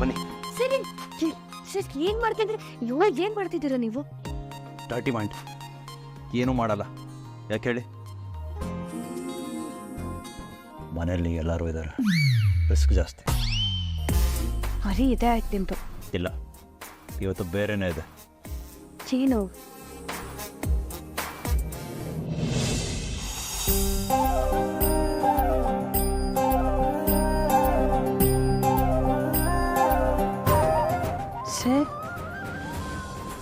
ಬನ್ನಿ. ಸರಿ ಸರ್, ಏನ್ ಮಾಡ್ತಿದ್ರಿ ಇವಾಗ? ಏನ್ ಮಾಡ್ತಿದ್ದೀರಾ ನೀವು? Dirty mind. ಏನೂ ಮಾಡಲ್ಲ. ಯಾಕೆ ಹೇಳಿ? ಮನೇಲಿ ಎಲ್ಲರೂ ಇದ್ದಾರೆ, ರಿಸ್ಕ್ ಜಾಸ್ತಿ. ಬರೀ ಇದೆ ಆಯ್ತು ನಿಮ್ದು. ಇಲ್ಲ, ಇವತ್ತು ಬೇರೆನೇ ಇದೆ. ಚೀನು ಸರ್,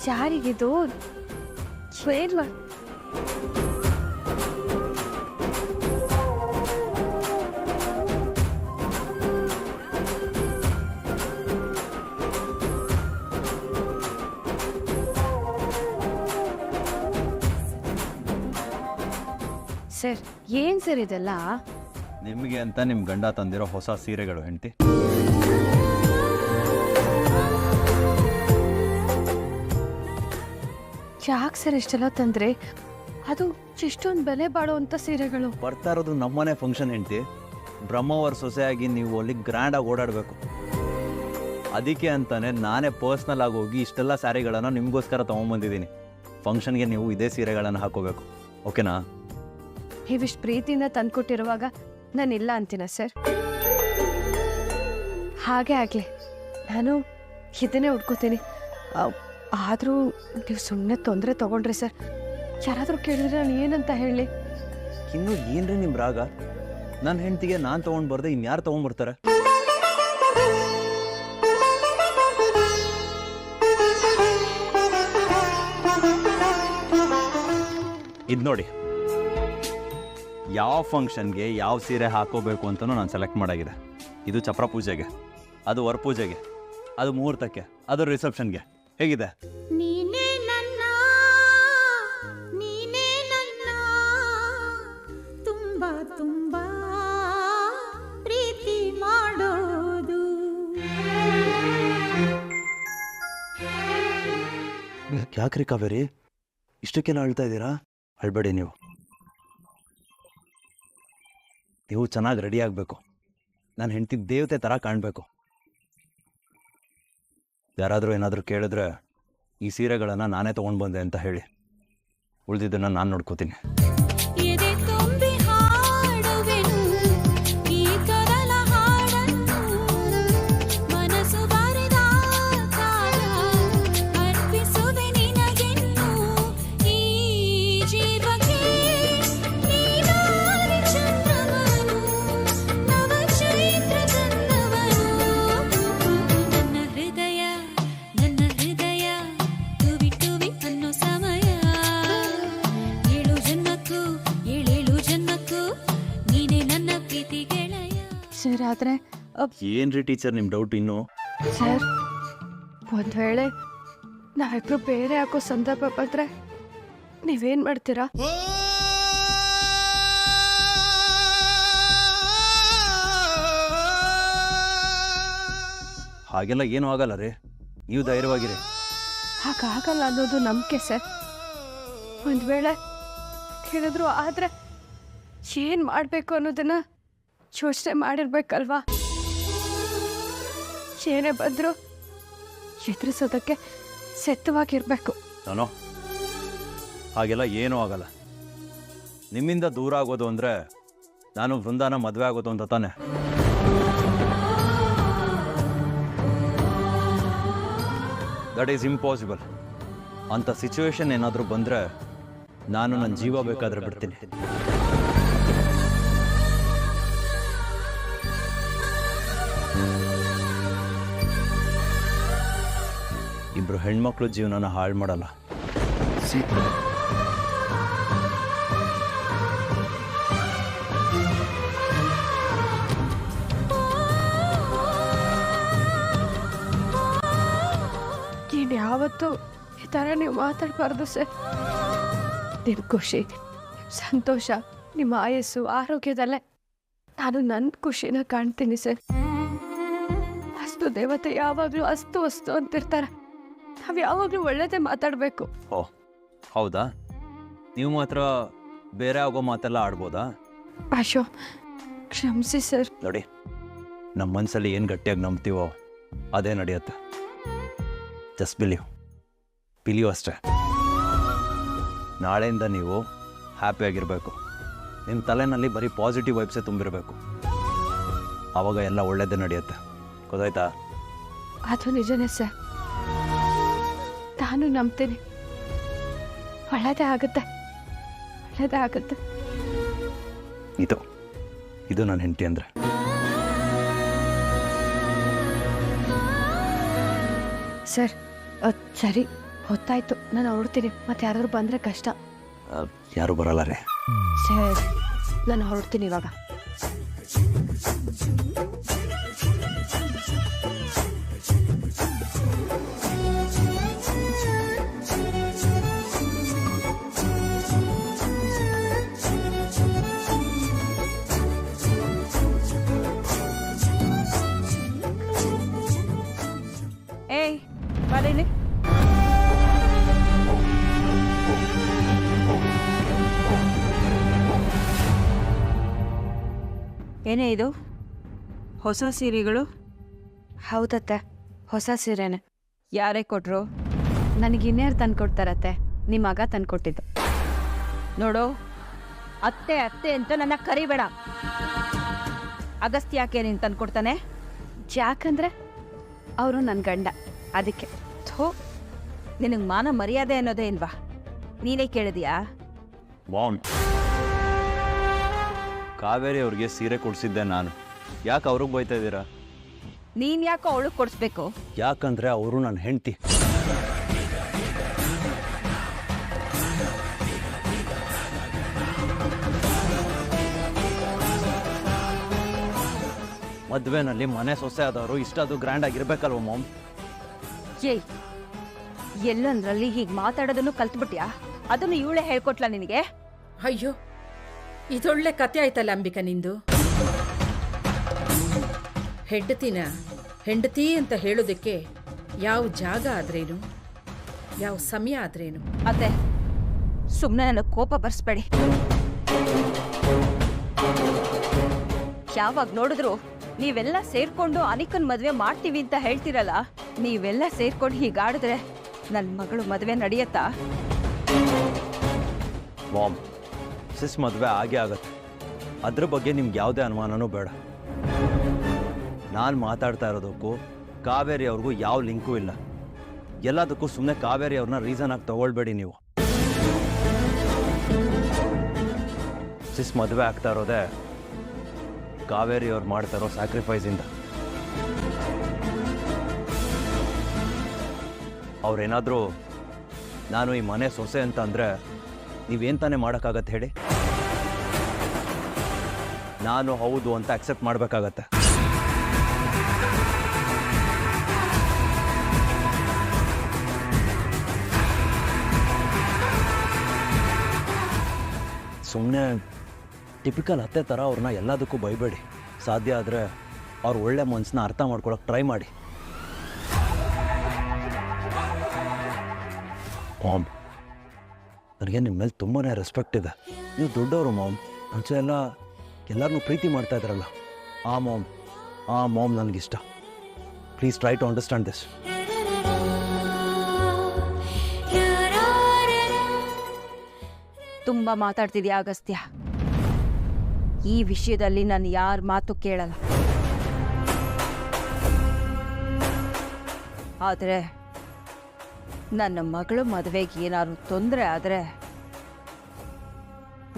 ಯಾರಿಗಿದು? ಬೇಡ. ಸರ್, ಏನ್ ಸರ್ ಇದೆಲ್ಲ? ನಿಮಗೆ ಅಂತ ನಿಮ್ಮ ಗಂಡ ತಂದಿರೋ ಹೊಸ ಸೀರೆಗಳು ಹೆಂಡತಿ. ಯಾಕೆ ಸರ್ ಇಷ್ಟೆಲ್ಲ ತಂದ್ರೆ? ಅದು ಇಷ್ಟೊಂದು ಬೆಲೆ ಬಾಳುವಂತ ಸೀರೆಗಳು. ಬರ್ತಾ ಇರೋದು ನಮ್ಮನೆ ಫಂಕ್ಷನ್ ಹೆಂಡತಿ. ಬ್ರಹ್ಮವರ ಸೊಸೆಯಾಗಿ ನೀವು ಅಲ್ಲಿ ಗ್ರ್ಯಾಂಡಾಗಿ ಓಡಾಡಬೇಕು. ಅದಕ್ಕೆ ಅಂತಾನೆ ನಾನೇ ಪರ್ಸ್ನಲ್ ಆಗಿ ಹೋಗಿ ಇಷ್ಟೆಲ್ಲ ಸ್ಯಾರಿಗಳನ್ನು ನಿಮಗೋಸ್ಕರ ತೊಗೊಂಬಂದಿದ್ದೀನಿ. ಫಂಕ್ಷನ್ಗೆ ನೀವು ಇದೇ ಸೀರೆಗಳನ್ನು ಹಾಕೋಬೇಕು, ಓಕೆನಾ? ನೀವಿಷ್ಟು ಪ್ರೀತಿಯಿಂದ ತಂದ್ಕೊಟ್ಟಿರುವಾಗ ನಾನು ಇಲ್ಲ ಅಂತೀನ ಸರ್? ಹಾಗೆ ಆಗಲಿ, ನಾನು ಇದನ್ನೇ ಉಟ್ಕೋತೀನಿ. ಆದರೂ ನೀವು ಸುಮ್ಮನೆ ತೊಂದರೆ ತೊಗೊಂಡ್ರಿ ಸರ್. ಯಾರಾದರೂ ಕೇಳಿದ್ರೆ ನಾನು ಏನಂತ ಹೇಳಿ? ಇನ್ನು ಏನ್ರಿ ನಿಮ್ಮ ರಾಗ? ನನ್ನ ಹೆಂಡತಿಗೆ ನಾನು ತೊಗೊಂಡು ಬರ್ದೆ ಇನ್ಯಾರು ತೊಗೊಂಡ್ಬರ್ತಾರೆ? ಇದು ನೋಡಿ, ಯಾವ ಫಂಕ್ಷನ್ಗೆ ಯಾವ ಸೀರೆ ಹಾಕೋಬೇಕು ಅಂತಲೂ ನಾನು ಸೆಲೆಕ್ಟ್ ಮಾಡಾಗಿದೆ. ಇದು ಚಪ್ರ ಪೂಜೆಗೆ, ಅದು ವರ ಪೂಜೆಗೆ, ಅದು ಮುಹೂರ್ತಕ್ಕೆ, ಅದು ರಿಸೆಪ್ಷನ್ಗೆ. ಹೇಗಿದೆ? ಯಾಕ್ರಿ ಕಾವೇರಿ ಇಷ್ಟಕ್ಕೆಲ್ಲ ಅಳ್ತಾ ಇದ್ದೀರಾ? ಅಳ್ಬೇಡಿ. ನೀವು ಚೆನ್ನಾಗಿ ರೆಡಿ ಆಗಬೇಕು. ನಾನು ಹೆಂಡತಿ ದೇವತೆ ಥರ ಕಾಣಬೇಕು. ಯಾರಾದರೂ ಏನಾದರೂ ಕೇಳಿದ್ರೆ ಈ ಸೀರೆಗಳನ್ನು ನಾನೇ ತೊಗೊಂಡು ಬಂದೆ ಅಂತ ಹೇಳಿ. ಉಳಿದಿದ್ದನ್ನು ನಾನು ನೋಡ್ಕೋತೀನಿ. ಸರ್, ಆದರೆ ಏನ್ರಿ ಟೀಚರ್ ನಿಮ್ಮ ಡೌಟ್? ಇನ್ನು ಸರ್, ಒಂದು ವೇಳೆ ನಾವಿಬ್ರು ಬೇರೆ ಹಾಕೋ ಸಂದರ್ಭ ಬಂದ್ರೆ ನೀವೇನು ಮಾಡ್ತೀರಾ? ಹಾಗೆಲ್ಲ ಏನೂ ಆಗಲ್ಲ ರೀ, ನೀವು ಧೈರ್ಯವಾಗಿರಿ. ಹಾಗಾಗಲ್ಲ ಅನ್ನೋದು ನಂಬಿಕೆ ಸರ್. ಒಂದು ವೇಳೆ ಹೇಳಿದ್ರು ಆದರೆ ಏನು ಮಾಡಬೇಕು ಅನ್ನೋದನ್ನ ಯೋಚನೆ ಮಾಡಿರ್ಬೇಕಲ್ವಾ? ಏನೇ ಬಂದರೂ ಎದುರಿಸೋದಕ್ಕೆ ಸಿದ್ಧವಾಗಿರ್ಬೇಕು. ನಾನು ಹಾಗೆಲ್ಲ ಏನೂ ಆಗಲ್ಲ. ನಿಮ್ಮಿಂದ ದೂರ ಆಗೋದು ಅಂದರೆ ನಾನು ವೃಂದಾನ ಮದುವೆ ಆಗೋದು ಅಂತ ತಾನೆ. That is impossible. ಅಂಥ ಸಿಚುವೇಶನ್ ಏನಾದರೂ ಬಂದರೆ ನಾನು ನನ್ನ ಜೀವ ಬೇಕಾದರೆ ಬಿಡ್ತೀನಿ. ಇಬ್ರು ಹೆಣ್ಮಕ್ಳು ಜೀವನನ ಹಾಳು ಮಾಡಲ್ಲ. ಯಾವತ್ತೂ ಈ ಥರ ನೀವು ಮಾತಾಡಬಾರ್ದು ಸರ್. ನಿಮ್ಮ ಖುಷಿ, ಸಂತೋಷ, ನಿಮ್ಮ ಆಯಸ್ಸು, ಆರೋಗ್ಯದಲ್ಲೇ ನಾನು ನನ್ನ ಖುಷಿನ ಕಾಣ್ತೀನಿ ಸರ್. ಅಷ್ಟು ದೇವತೆ ಯಾವಾಗಲೂ ಅಸ್ತು ಅಸ್ತು ಅಂತಿರ್ತಾರೆ. ನಾವು ಯಾವಾಗಲೂ ಒಳ್ಳೆಯದೇ ಮಾತಾಡಬೇಕು. ಓ ಹೌದಾ? ನೀವು ಮಾತ್ರ ಬೇರೆ ಆಗೋ ಮಾತೆಲ್ಲ ಆಡ್ಬೋದಾ? ಅಶೋ ಕ್ಷಮಿಸಿ ಸರ್. ನೋಡಿ, ನಮ್ಮ ಮನಸ್ಸಲ್ಲಿ ಏನು ಗಟ್ಟಿಯಾಗಿ ನಂಬ್ತೀವೋ ಅದೇ ನಡೆಯುತ್ತೆ. ಜಸ್ಟ್ ಬಿಲೀವ್ ಅಷ್ಟೇ. ನಾಳೆಯಿಂದ ನೀವು ಹ್ಯಾಪಿಯಾಗಿರಬೇಕು. ನಿಮ್ಮ ತಲೆನಲ್ಲಿ ಬರೀ ಪಾಸಿಟಿವ್ ವೈಬ್ಸೇ ತುಂಬಿರಬೇಕು. ಆವಾಗ ಎಲ್ಲ ಒಳ್ಳೆಯದೇ ನಡೆಯುತ್ತೆ. ಗೊತ್ತಾಯ್ತಾ? ಅದು ನಿಜನೇ ಸರ್, ನಾನು ನಂಬ್ತೀನಿ. ಒಳ್ಳೆಯದೇ ಆಗುತ್ತೆ. ಇದು ನನ್ನ ಹೆಂಡತಿ ಅಂದರೆ. ಸರ್ ಸರಿ, ಹೊತ್ತಾಯ್ತು, ನಾನು ಹೊರಡ್ತೀನಿ. ಮತ್ತೆ ಯಾರಾದ್ರೂ ಬಂದರೆ ಕಷ್ಟ. ಯಾರು ಬರಲ್ಲ ರೀ. ಸರ್ ನಾನು ಹೊರಡ್ತೀನಿ ಇವಾಗ. ಏಯ್ ಬರೀಲಿ. ಏನೇ ಇದು ಹೊಸ ಸೀರೆಗಳು? ಹೌದತ್ತೆ, ಹೊಸ ಸೀರೆನೆ. ಯಾರೇ ಕೊಟ್ರು? ನನಗೆ ಇನ್ಯಾರು ತಂದು ಕೊಡ್ತಾರತ್ತೆ? ನಿಮ್ಮ ಮಗ ತಂದು ಕೊಟ್ಟಿದ್ದು. ನೋಡು, ಅತ್ತೆ ಅತ್ತೆ ಅಂತ ನನ್ನ ಕರಿಬೇಡ. ಅಗಸ್ತ್ಯ ಯಾಕೆ ನೀನು ತಂದು ಕೊಡ್ತಾನೆ? ಯಾಕಂದ್ರೆ ಅವರು ನನ್ನ ಗಂಡ, ಅದಕ್ಕೆ. ಥೋ, ನಿನಗೆ ಮಾನ ಮರ್ಯಾದೆ ಅನ್ನೋದೇ ಇಲ್ವಾ? ನೀನೇ ಕೇಳಿದ್ಯಾ? ಬಾಂಡ್ ಕಾವೇರಿ ಅವ್ರಿಗೆ ಸೀರೆ ಕೊಡಿಸಿದ್ದೆ ನಾನು. ಯಾಕೆ ಅವ್ರಿಗೆ ಬೈತಾ ಇದ್ದೀರಾ? ನೀನು ಯಾಕೋ ಅವಳಿಗೆ ಕೊಡಿಸ್ಬೇಕು? ಯಾಕಂದರೆ ಅವರು ನನ್ನ ಹೆಂಡತಿ. ಮದುವೆನಲ್ಲಿ ಮನೆ ಸೊಸೆ ಆದವರು ಇಷ್ಟದು ಗ್ರ್ಯಾಂಡ್ ಆಗಿರ್ಬೇಕಲ್ವ ಮಾಮ್? ಏಯ್, ಎಲ್ಲಂದ್ರಲ್ಲಿ ಹೀಗೆ ಮಾತಾಡೋದನ್ನು ಕಲ್ತ್ಬಿಟ್ಯಾ? ಅದನ್ನು ಇವಳೇ ಹೇಳ್ಕೊಟ್ಲ ನಿನಗೆ? ಅಯ್ಯೋ, ಇದೊಳ್ಳೆ ಕತೆ ಆಯ್ತಲ್ಲ ಅಂಬಿಕಾ ನಿಂದು. ಹೆಂಡತಿ ಅಂತ ಹೇಳೋದಕ್ಕೆ ಯಾವ ಜಾಗ ಆದ್ರೇನು, ಯಾವ ಸಮಯ ಆದ್ರೇನು? ಅತ್ತೆ, ಸುಮ್ಮನೆ ನನಗೆ ಕೋಪ ಬರ್ಸ್ಬೇಡಿ. ಯಾವಾಗ ನೋಡಿದ್ರು ನೀವೆಲ್ಲ ಸೇರ್ಕೊಂಡು ಅನಿಕನ್ ಮದುವೆ ಮಾಡ್ತೀವಿ ಅಂತ ಹೇಳ್ತಿರಲ್ಲ, ನೀವೆಲ್ಲ ಸೇರ್ಕೊಂಡು ಹೀಗಾಡಿದ್ರೆ ನನ್ನ ಮಗಳು ಮದುವೆ ನಡೆಯತ್ತಾ? ಮಾಮ್, ಸಿಸ್ ಮದುವೆ ಆಗೇ ಆಗತ್ತೆ. ಅದ್ರ ಬಗ್ಗೆ ನಿಮ್ಗೆ ಯಾವುದೇ ಅನುಮಾನನೂ ಬೇಡ. ನಾನು ಮಾತಾಡ್ತಾ ಇರೋದಕ್ಕೂ ಕಾವೇರಿ ಅವ್ರಿಗೂ ಯಾವ ಲಿಂಕೂ ಇಲ್ಲ. ಎಲ್ಲದಕ್ಕೂ ಸುಮ್ಮನೆ ಕಾವೇರಿ ಅವ್ರನ್ನ ರೀಸನ್ ಆಗಿ ತಗೊಳ್ಬೇಡಿ ನೀವು. ಸಿಸ್ ಮದುವೆ ಆಗ್ತಾ ಇರೋದೇ ಕಾವೇರಿ ಅವ್ರು ಮಾಡ್ತಾ ಇರೋ ಸ್ಯಾಕ್ರಿಫೈಸಿಂದ. ಅವ್ರೇನಾದರೂ ನಾನು ಈ ಮನೆ ಸೊಸೆ ಅಂತ ಅಂದರೆ ನೀವೇನು ತಾನೇ ಮಾಡೋಕ್ಕಾಗತ್ತೆ ಹೇಳಿ? ನಾನು ಹೌದು ಅಂತ ಅಕ್ಸೆಪ್ಟ್ ಮಾಡಬೇಕಾಗತ್ತೆ. ಸುಮ್ಮನೆ ಟಿಪಿಕಲ್ ಅತ್ತೆ ಥರ ಅವ್ರನ್ನ ಎಲ್ಲದಕ್ಕೂ ಬೈಬೇಡಿ. ಸಾಧ್ಯ ಆದರೆ ಅವ್ರ ಒಳ್ಳೆ ಮನಸ್ಸನ್ನ ಅರ್ಥ ಮಾಡ್ಕೊಳಕ್ಕೆ ಟ್ರೈ ಮಾಡಿ. ಮಾಮ್, ನನಗೆ ನಿಮ್ಮ ಮೇಲೆ ತುಂಬಾ ರೆಸ್ಪೆಕ್ಟ್ ಇದೆ. ನೀವು ದೊಡ್ಡವರು ಮಾಮ್. ಮುಂಚೆ ಎಲ್ಲರನ್ನೂ ಪ್ರೀತಿ ಮಾಡ್ತಾ ಇದ್ರಲ್ಲ, ಆ ಮಾಮ್ ನನಗಿಷ್ಟ. Please try to understand this. ತುಂಬ ಮಾತಾಡ್ತಿದ್ಯಾ ಅಗಸ್ತ್ಯ. ಈ ವಿಷಯದಲ್ಲಿ ನಾನು ಯಾರ ಮಾತು ಕೇಳಲ್ಲ. ಆದರೆ ನನ್ನ ಮಗಳು ಮದುವೆಗೆ ಏನಾದ್ರು ತೊಂದರೆ ಆದರೆ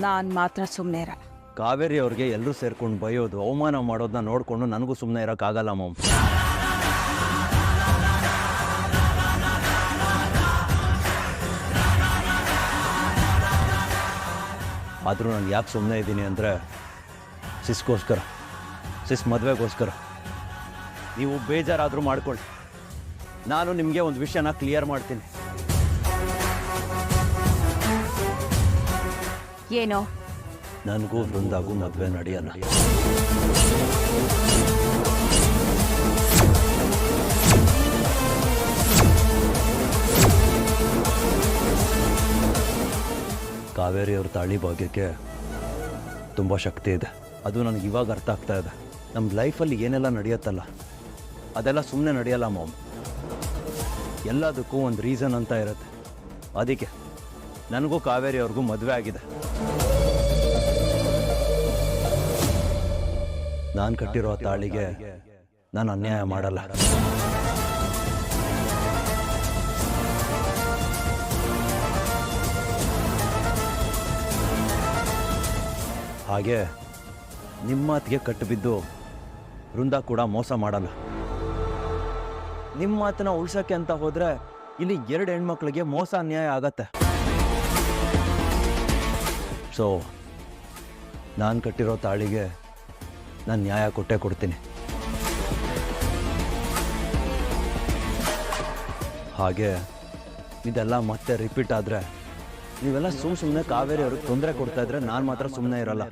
ನಾನು ಮಾತ್ರ ಸುಮ್ಮನೆ ಇರಲ್ಲ. ಕಾವೇರಿ ಅವ್ರಿಗೆ ಎಲ್ಲರೂ ಸೇರ್ಕೊಂಡು ಬೈಯೋದು, ಅವಮಾನ ಮಾಡೋದನ್ನ ನೋಡಿಕೊಂಡು ನನಗೂ ಸುಮ್ಮನೆ ಇರೋಕ್ಕಾಗಲ್ಲ ಮಾಮ್. ಆದರೂ ನಾನು ಯಾಕೆ ಸುಮ್ಮನೆ ಇದ್ದೀನಿ ಅಂದರೆ ಸಿಸ್ಗೋಸ್ಕರ, ಸಿಸ್ ಮದುವೆಗೋಸ್ಕರ. ನೀವು ಬೇಜಾರಾದರೂ ಮಾಡ್ಕೊಳ್ಳಿ, ನಾನು ನಿಮಗೆ ಒಂದು ವಿಷಯನ ಕ್ಲಿಯರ್ ಮಾಡ್ತೀನಿ. ಏನೋ? ನನಗೂ ಬೃಂದಾಗೂ ಮದುವೆ ನಡೆಯಲ್ಲ. ಕಾವೇರಿ ಅವ್ರ ತಾಳಿ ಭಾಗ್ಯಕ್ಕೆ ತುಂಬ ಶಕ್ತಿ ಇದೆ. ಅದು ನನಗೆ ಇವಾಗ ಅರ್ಥ ಆಗ್ತಾ ಇದೆ. ನಮ್ಮ ಲೈಫಲ್ಲಿ ಏನೆಲ್ಲ ನಡೆಯುತ್ತಲ್ಲ, ಅದೆಲ್ಲ ಸುಮ್ಮನೆ ನಡೆಯಲ್ಲ ಮಾಮ್. ಎಲ್ಲದಕ್ಕೂ ಒಂದು ರೀಸನ್ ಅಂತ ಇರುತ್ತೆ. ಅದಕ್ಕೆ ನನಗೂ ಕಾವೇರಿ ಅವ್ರಿಗೂ ಮದುವೆ ಆಗಿದೆ. ನಾನು ಕಟ್ಟಿರೋ ತಾಳಿಗೆ ನಾನು ಅನ್ಯಾಯ ಮಾಡಲ್ಲ. ಹಾಗೆ ನಿಮ್ಮ ಮಾತಿಗೆ ಕಟ್ಟು ಬಿದ್ದು ವೃಂದ ಕೂಡ ಮೋಸ ಮಾಡಲ್ಲ. ನಿಮ್ಮ ಮಾತನ್ನ ಉಳ್ಸಕ್ಕೆ ಅಂತ ಹೋದ್ರೆ ಇಲ್ಲಿ 2 ಹೆಣ್ಮಕ್ಳಿಗೆ ಮೋಸ ಅನ್ಯಾಯ ಆಗತ್ತೆ. ಸೊ ನಾನು ಕಟ್ಟಿರೋ ತಾಳಿಗೆ ನಾನು ನ್ಯಾಯ ಕೊಟ್ಟೇ ಕೊಡ್ತೀನಿ. ಹಾಗೆ ಇದೆಲ್ಲ ಮತ್ತೆ ರಿಪೀಟ್ ಆದರೆ ನೀವೆಲ್ಲ ಸುಮ್ಮನೆ ಕಾವೇರಿ ಅವ್ರಿಗೆ ತೊಂದರೆ ಕೊಡ್ತಾ ಇದ್ರೆ ನಾನು ಮಾತ್ರ ಸುಮ್ಮನೆ ಇರಲ್ಲ.